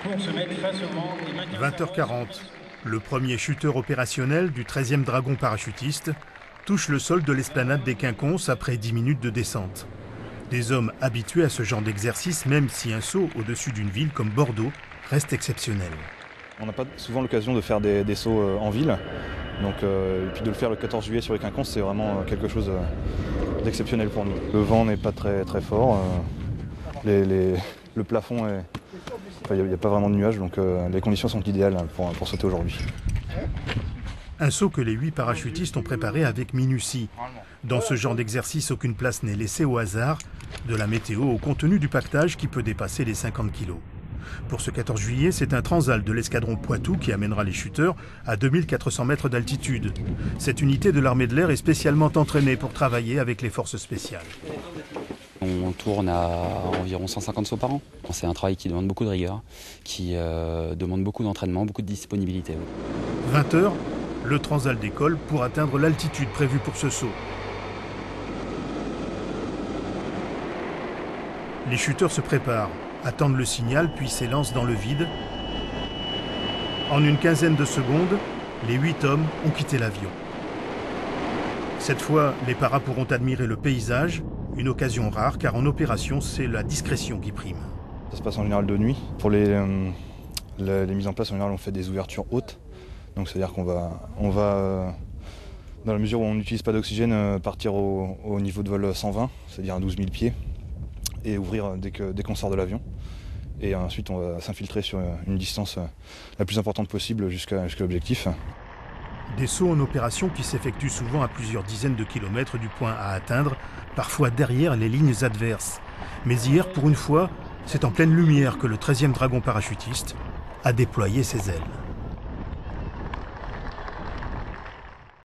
pour se mettre face au vent et maintenir 20h40, le premier chuteur opérationnel du 13e Dragon parachutiste touche le sol de l'esplanade des Quinconces après 10 minutes de descente. Des hommes habitués à ce genre d'exercice, même si un saut au-dessus d'une ville comme Bordeaux reste exceptionnel. On n'a pas souvent l'occasion de faire des sauts en ville, donc, et puis de le faire le 14 juillet sur les Quinconces, c'est vraiment quelque chose d'exceptionnel pour nous. Le vent n'est pas très fort, le plafond est... Il n'y a pas vraiment de nuages, donc les conditions sont idéales pour sauter aujourd'hui. Un saut que les 8 parachutistes ont préparé avec minutie. Dans ce genre d'exercice, aucune place n'est laissée au hasard, de la météo au contenu du pactage qui peut dépasser les 50 kilos. Pour ce 14 juillet, c'est un Transal de l'escadron Poitou qui amènera les chuteurs à 2400 mètres d'altitude. Cette unité de l'armée de l'air est spécialement entraînée pour travailler avec les forces spéciales. On tourne à environ 150 sauts par an. C'est un travail qui demande beaucoup de rigueur, qui demande beaucoup d'entraînement, beaucoup de disponibilité. 20h, le Transal décolle pour atteindre l'altitude prévue pour ce saut. Les chuteurs se préparent, attendent le signal puis s'élancent dans le vide. En une quinzaine de secondes, les 8 hommes ont quitté l'avion. Cette fois, les paras pourront admirer le paysage, une occasion rare car en opération, c'est la discrétion qui prime. Ça se passe en général de nuit. Pour les mises en place, en général, on fait des ouvertures hautes. Donc c'est-à-dire qu'on va, dans la mesure où on n'utilise pas d'oxygène, partir au niveau de vol 120, c'est-à-dire à 12 000 pieds, et ouvrir dès qu'on sort de l'avion. Et ensuite, on va s'infiltrer sur une distance la plus importante possible jusqu'à l'objectif. Des sauts en opération qui s'effectuent souvent à plusieurs dizaines de kilomètres du point à atteindre, parfois derrière les lignes adverses. Mais hier, pour une fois, c'est en pleine lumière que le 13e Dragon parachutiste a déployé ses ailes.